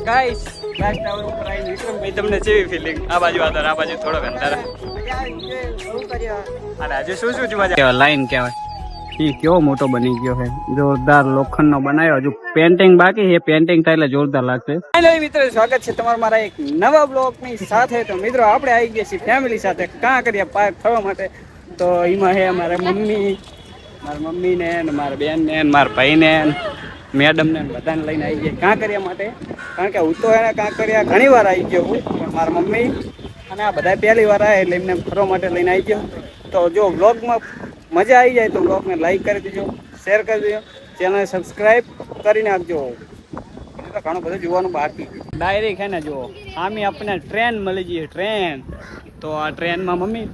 Guys glass tower ઉપર આવીને વિક્રમભાઈ તમને કેવી ફિલિંગ? આ બાજુ આદર, આ બાજુ થોડોક અંતર. અને આજે શું શું જોવા જાય? લાઈન કહેવાય. એ કેવો મોટો બની ગયો છે, જોરદાર લોખંડનો બનાવ્યો. હજુ પેન્ટિંગ બાકી છે, પેન્ટિંગ થાય એટલે જોરદાર લાગશે. ફાઇનલી મિત્રો સ્વાગત છે તમારું મારા એક નવા બ્લોગની સાથે. તો મિત્રો આપણે આવી ગયા છીએ ફેમિલી સાથે કાંકરિયા પાર્ક ફરવા માટે. તો એમાં છે મારા મમ્મી ને મારા બેન ને મારા ભાઈ ને મેડમ ને બધાને લઈને આવી ગયા કાંકરિયા માટે. કારણ કે હું તો એને કાંકરિયા ઘણી વાર આવી ગયો હું, પણ મારા મમ્મી અને આ બધા પહેલી વાર આવે એટલે એમને ફરવા માટે લઈને આવી ગયો. તો જો બ્લોગમાં મજા આવી જાય તો બ્લોગને લાઈક કરી દેજો, શેર કરી દેજો, ચેનલને સબસ્ક્રાઈબ કરી નાખજો. તો ઘણું બધું જોવાનું બાકી. ડાયરેક્ટ છે ને જુઓ આમે આપણને ટ્રેન મળી જઈએ, ટ્રેન. તો આ ટ્રેનમાં મમ્મી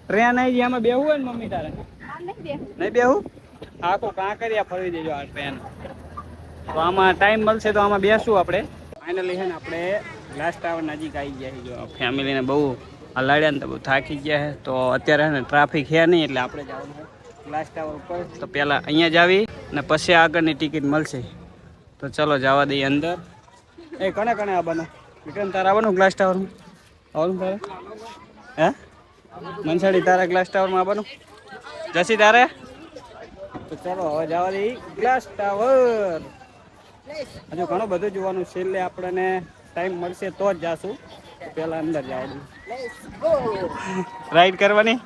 ટ્રેન આવી ગઈ, આમાં બેહવું હોય ને મમ્મી તારે? નહીં બેહવું? આખો કાંકરિયા ફરવી દેજો આ ટ્રેન. તો આમાં ટાઈમ મળશે તો આમાં બેસું આપણે. ફાઇનલી છે ને આપણે ગ્લાસ ટાવર નજીક આવી ગયા છે. જો ફેમિલીને બહુ હલાડ્યા ને તો બહુ થાકી ગયા છે. તો અત્યારે છે ને ટ્રાફિક છે નહીં એટલે આપણે જવાનું છે ગ્લાસ ટાવર ઉપર. તો પહેલાં અહીંયા જ આવી ને પછી આગળની ટિકિટ મળશે. તો ચલો જવા દઈએ અંદર. એ કણે આવવાનું? વિક્રમ તારે આવવાનું ગ્લાસ ટાવરમાં? આવવાનું તારે? હે મનસાડી તારે ગ્લાસ ટાવરમાં આવવાનું? જસી તારે? તો ચલો હવે જવા દઈએ ગ્લાસ ટાવર. હજુ ઘણું બધું જોવાનું છે, એટલે આપણને ટાઈમ મળશે તો જ જાશું. પહેલાં અંદર જવાનું. રાઈડ કરવાની.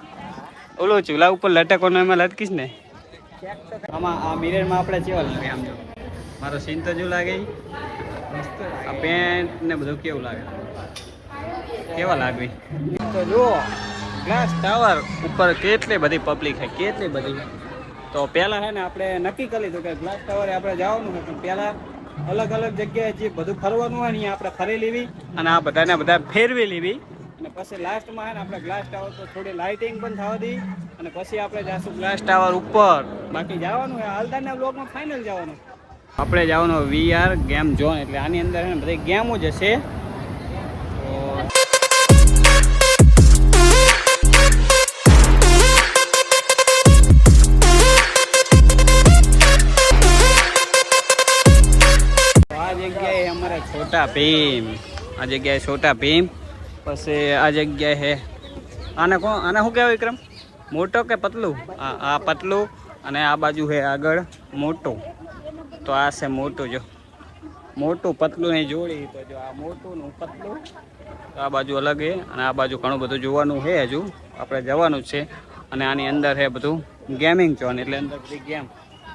ઓલો ચૂલા ઉપર લટકવાનો એમાં લટકીશ ને. આમાં આ મિરરમાં આપણે કેવા લાગે? આમ જો મારો સીન તો જો લાગે. આ પેન્ટ ને બધું કેવું લાગે? કેવા લાગવી? તો જુઓ ગ્લાસ ટાવર ઉપર કેટલી બધી પબ્લિક છે, કેટલી બધી. તો પહેલાં છે ને આપણે નક્કી કરી લીધું કે ગ્લાસ ટાવરે આપણે જવાનું છે, પણ પહેલાં અલગ અલગ જગ્યાએ જે બધું ફરવાનું હોય ને આપણે ફરી લેવી અને આ બધા ફેરવી લેવી. અને પછી લાસ્ટમાં છે ને આપણે ગ્લાસ ટાવર પર થોડી લાઇટિંગ પણ થવા દી અને પછી આપણે જઈશું ગ્લાસ ટાવર ઉપર. બાકી જવાનું છે હાલદારના બ્લોકમાં ફાઇનલ જવાનું. આપણે જવાનું VR ગેમ ઝોન, એટલે આની અંદર છે ને બધી ગેમો જ હશે. છોટા ભીમ, આ જગ્યાએ છોટા ભીમ. પછી આ જગ્યાએ હે આને શું કહેવાય વિક્રમ? મોટો કે પતલું? આ પતલું અને આ બાજુ છે આગળ મોટું. તો આ છે મોટું. જો મોટું પતલું ને જોડી. તો જો આ મોટું નું પતલું આ બાજુ અલગ છે અને આ બાજુ ઘણું બધું જોવાનું છે. હજુ આપણે જવાનું જ છે. અને આની અંદર છે બધું ગેમિંગ ઝોન, એટલે અંદર બધી ગેમ.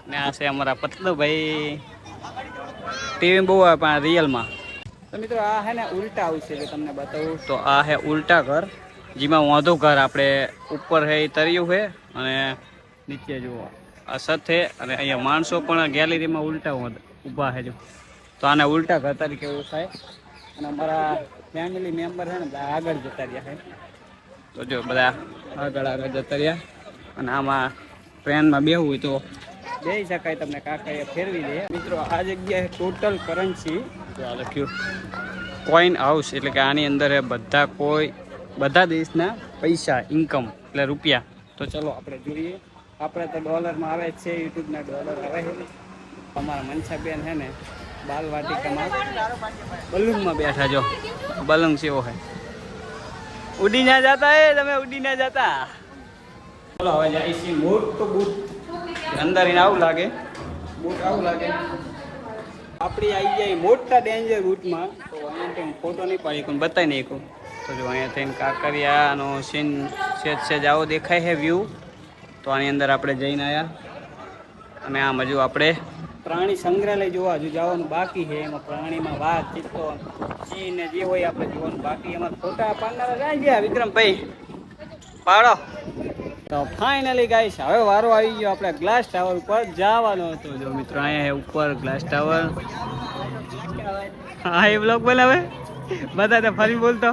ને આ છે અમારા પતલું ભાઈ. ટીવી બહુ આવે પણ રિયલમાં. તો મિત્રો આ છે ને ઉલટા આવશે, એટલે તમને બતાવું. તો આ છે ઉલટા ઘર, જેમાં વાંધું ઘર આપણે ઉપર છે એ તર્યું છે અને નીચે જુઓ આ સત છે. અને અહીંયા માણસો પણ ગેલેરીમાં ઉલટા ઊભા છે. જો તો આને ઉલટા ઘર તરીકે ઓળખાય. અને અમારા ફેમિલી મેમ્બર છે ને બધા આગળ જતા રહ્યા છે. તો જો બધા આગળ જતા રહ્યા. અને આમાં ટ્રેનમાં બેહવું હોય તો બેસી શકાય, તમને કાંકરિયા ફેરવી દે. મિત્રો આ જગ્યાએ ટોટલ કરન્સી લખ્યું કોઈન હાઉસ, એટલે કે આની અંદર બધા દેશના પૈસા ઇન્કમ એટલે રૂપિયા. તો ચલો આપણે જોઈએ. આપણે તો ડોલરમાં આવે છે, યુટ્યુબના ડોલર આવે છે. અમારા મનસાબેન છે ને બાલવાટિકામાં બલૂનમાં બેઠા. જો બલૂન સેવો છે. ઉડી ના જતા તમે ઉડી ના જતા. ચલો હવે જાય છે મોટો બૂટ. અંદર એને આવું લાગે, બૂટ આવું લાગે. આપણી આવી જાય મોટા ડેન્જર બૂટમાં. તો અહીંયા ફોટો નહીં પાડી કોઈ બતાવી નહીં કહું. તો જો અહીંયા થઈને કાંકરિયાનો સીન સેજ આવો દેખાય છે વ્યૂ. તો આની અંદર આપણે જઈને આવ્યા. અને આમ હજુ આપણે પ્રાણી સંગ્રહાલય જોવા હજુ જવાનું બાકી છે. એમાં પ્રાણીમાં વાઘ, ચિત્તો, સિંહ ને જે હોય આપણે જોવાનું બાકી. એમાં ફોટા પાડનારા જાય ગયા વિક્રમભાઈ પાડો. તો ફાઇનલી ગાઈસ હવે વારો આવી ગયો આપણે ગ્લાસ ટાવર ઉપર જવાનો હતો. જો મિત્રો અહીંયા ઉપર ગ્લાસ ટાવર. હા એ બ્લોગ બનાવે બધા તો ફરી બોલતો.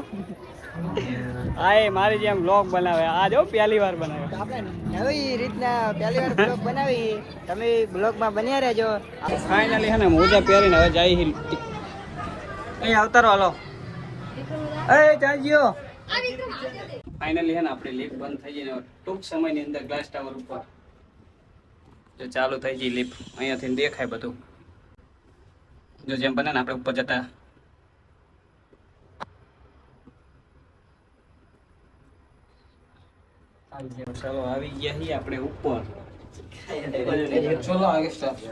હા એ મારી જેમ બ્લોગ બનાવે. આ જો પહેલી વાર બનાવે. આપણે નવી રીતના પહેલી વાર બ્લોગ બનાવી. તમે બ્લોગમાં બન્યા રહેજો. ફાઇનલી છે ને મોજા પહેરીને હવે જાય અહીં આવતારો. હાલો એ ચાલજો. ફાઇનલી છે ને આપણી લિફ્ટ બંધ થઈ જાય ને ટૂંક સમયની અંદર ગ્લાસ ટાવર ઉપર જો ચાલુ થઈ જાય લિફ્ટ. અહીંયાથી દેખાય બધું. જો જેમ બને ને આપણે ઉપર જતા ચલો આવી ગયા છીએ આપણે ઉપર ચલો આગે સ્ટાર્ટ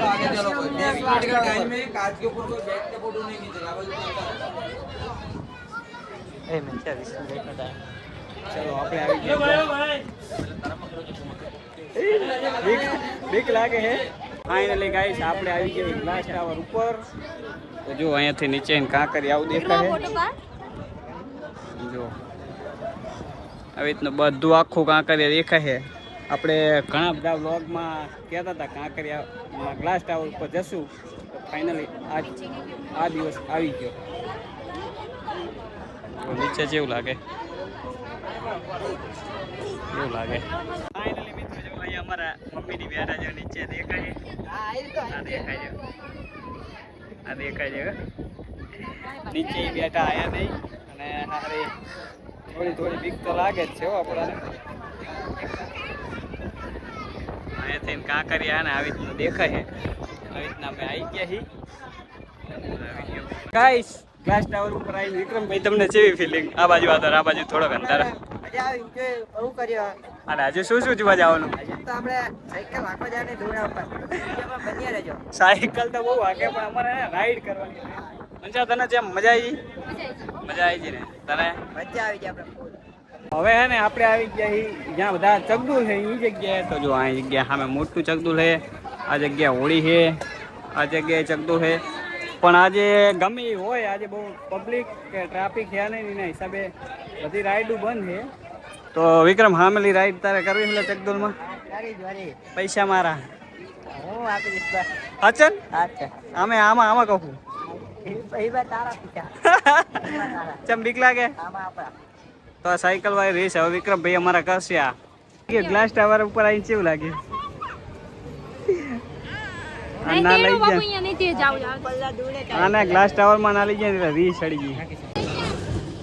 आगे चलो कोई 2 मिनट का टाइम है कांच के ऊपर कोई बैठ के फोटो नहीं खींचेगा ए मैं 20 मिनट का टाइम चलो આપણે આવી ગયા બીક લાગે હે ફાઇનલી ગાઈસ આપણે આવી ગયા ગ્લાસ ટાવર ઉપર તો જો અહીંયાથી નીચે કાંકરી આવું દેખાય જો આવી રીતનું બધું આખું કાંકરિયા દેખાય છે આપણે ઘણા બધા વ્લોગમાં કહેતા હતા કાંકરિયા ગ્લાસ ટાવર ઉપર જશું તો ફાઇનલી આ દિવસ આવી ગયો તો નીચે જેવું લાગે એવું લાગે ફાઇનલી મિત્રો જો અહીંયા અમારા મમ્મીની બેઠા જો નીચે દેખાય આ દેખાય છે નીચે બેઠા આયા નહીં અને હારે થોડી બીક તો લાગે જ છે આપણને અહીંયાથી કાંકરિયા ને આવી રીતનું દેખાય છે આવી રીતના અમે આવી ગયા છીએ ગાઈસ ગ્લાસ ટાવર ઉપર આવી વિક્રમભાઈ તમને કેવી ફિલિંગ આ બાજુ આદર આ બાજુ થોડોક અંતર મજા આવી કે બહુ કર્યો અને આજે શું જોવા જવાનું આજે તો આપણે સાયકલ આખો જાને દોડા ઉપર એમાં બન્યા રહેજો સાયકલ તો બહુ વાગે પણ અમારે રાઈડ કરવાની મંજા તને જેમ મજા આવી ને તને મજા આવી જાય આપણે હવે હે ને આપણે આવી ગયા જ્યાં બધા ચકડુલ છે એ જગ્યાએ તો જો આ જગ્યા સામે મોટું ચકડુલ છે આ જગ્યા હોળી છે આ જગ્યાએ ચકડુલ છે પણ આજે ગમે હોય આજે બહુ પબ્લિક કે ટ્રાફિક છે નહીં એના હિસાબે બધી રાઈડો બંધ છે તો વિક્રમ હામેલી રાઈડ તારે કરવી છે ચકડુલમાં પૈસા મારા હું આપી દઈશ અચન અમે આમાં કહું ચમ બીક લાગે તો આ સાયકલ વાળી રેસ હવે વિક્રમભાઈ અમારા કરશે આ ગ્લાસ ટાવર ઉપર આવીને કેવું લાગે આના ગ્લાસ ટાવર માં ના લઈ જાય રીસ ચડી ગઈ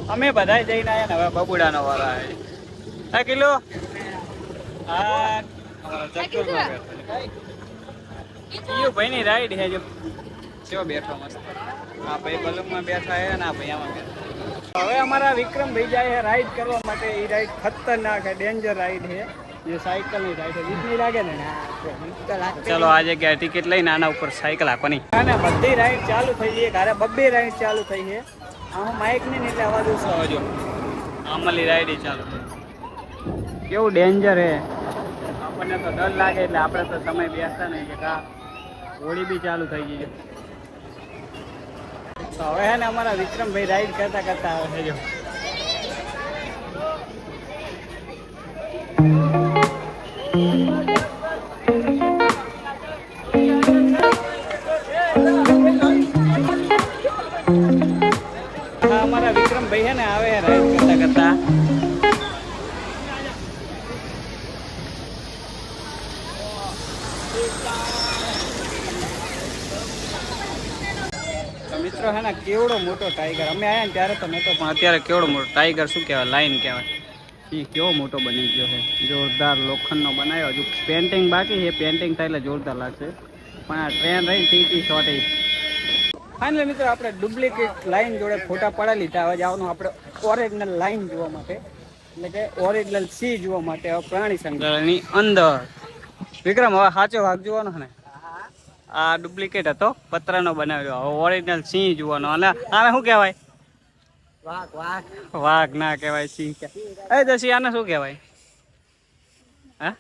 અમે બધા જઈને આવ્યા ને હવે બબુડાનો વાળો આવે હા કિલો ભાઈ ની રાઈડ છે જો કેવો બેઠો મસ્ત આ ભાઈ બલૂનમાં બેઠા છે ને આ ભાઈ આમાં બેઠા હવે અમારા વિક્રમભાઈ જાય છે રાઈડ કરવા માટે એ રાઈડ ખતરનાક છે ડેન્જર રાઈડ છે જે સાયકલ ની રાઈડ છે બીક નહીં લાગે ને ચલો આ જગ્યાએ ટિકિટ લઈને આના ઉપર સાયકલ આપવાની અને બધી રાઈડ ચાલુ થઈ છે ઘરે બબ્બે રાઈડ ચાલુ થઈ છે આમાં માઇક નહીં એટલે અવાજ ઓછો આવજો આમલી રાઈડ ચાલુ કેવું ડેન્જર છે આપણને તો ડર લાગે એટલે આપણે તો સમય બેસતા નહીં કે કા હોળી બી ચાલુ થઈ ગઈ છે તો હવે હે ને અમારા વિક્રમભાઈ રાઈડ કરતા આવે છે જો અમારા વિક્રમભાઈ છે ને આવે રાઈડ કરતા મિત્રો હે ને કેવડો મોટો ટાઈગર અમે આવ્યા ને ત્યારે તો નહોતો પણ અત્યારે કેવડો મોટો ટાઈગર શું કહેવાય લાઈન કહેવાય એ કેવો મોટો બની ગયો છે જોરદાર લોખંડનો બનાવ્યો હજુ પેન્ટિંગ બાકી છે પેન્ટિંગ થાય એટલે જોરદાર લાગશે પણ આ ટ્રેન રહી ટીટી શોર્ટેજ ફાઇનલી મિત્રો આપણે ડુપ્લિકેટ લાઈન જોડે ફોટા પડાવી લીધા હવે જવાનું આપણે ઓરિજિનલ લાઈન જોવા માટે એટલે કે ઓરિજિનલ સી જોવા માટે હવે પ્રાણી સંગ્રહાલયની અંદર વિક્રમ હવે સાચો ભાગ જોવાનો ને આ ડુપ્લિકેટ હતો પતરાનો બનાવ્યો હવે ઓરિજિનલ સિંહ જોવાનો અને આને શું કહેવાય વાઘ ના કહેવાય સિંહ એ દસી આને શું કહેવાય હા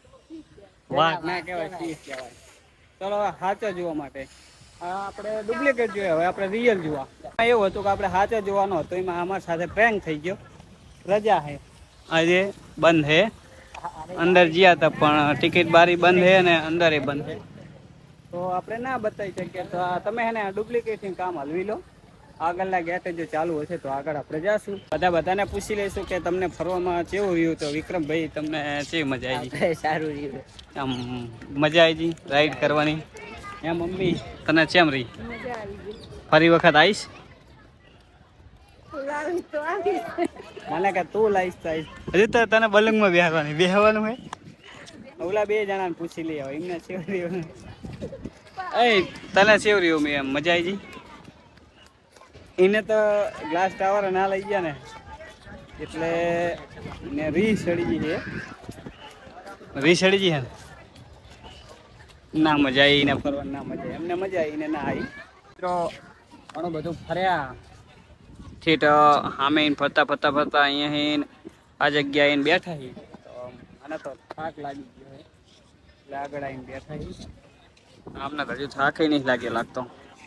વાઘ ના કહેવાય સિંહ કહેવાય ચલો હવે સાચો જોવા માટે આપણે ડુપ્લિકેટ જોઈએ હવે આપણે રિયલ જોવા એવું હતું કે આપણે સાચો જોવાનો હતો એમાં અમારી સાથે પ્રેન્ક થઈ ગયો રજા છે આજે બંધ છે અંદર ગયા હતા પણ ટિકિટ બારી બંધ છે અને અંદર બંધ છે તો આપણે ના બતાવી શકીએ તો તમે હે ને ડુપ્લિકેટનું કામ હલવી લો આગળના ગેટ જો ચાલુ હશે તો આગળ આપણે જઈશું બધાને પૂછી લઈશું કે તમને ફરવામાં કેવું રહ્યું તો વિક્રમભાઈ તમને કેવી મજા આવી ગઈ સારું રહ્યું આમ મજા આવી ગઈ રાઈડ કરવાની એમ મમ્મી તને કેમ રહી ફરી વખત આવીશ મને કે તું લાવીશ તો આવીશ હજુ તો તને બલૂંગમાં બેહવાનું હોય ઓલા બે જણાને પૂછી લઈએ એમને સેવરીઓ એ તને સેવરીઓ મેં એમ મજા આવી ગઈ એને તો ગ્લાસ ટાવર ના લઈ ગયા ને એટલે ને રી સડી ગઈ છે રી સડી ગઈ હે ના મજા આવી ને ફરવાની ના મજા એમને મજા આવી ને ના આવી મિત્રો ઘણું બધું ફર્યા ઠીક સામે ફરતા ફરતા ફરતા અહીંયા આ જગ્યાએ આવીને બેઠા છીએ તો મને તો થાક લાગી ગયો એટલે આગળ આવીને બેઠા છીએ આમને હજુ થાક નહીં લાગે લાગતો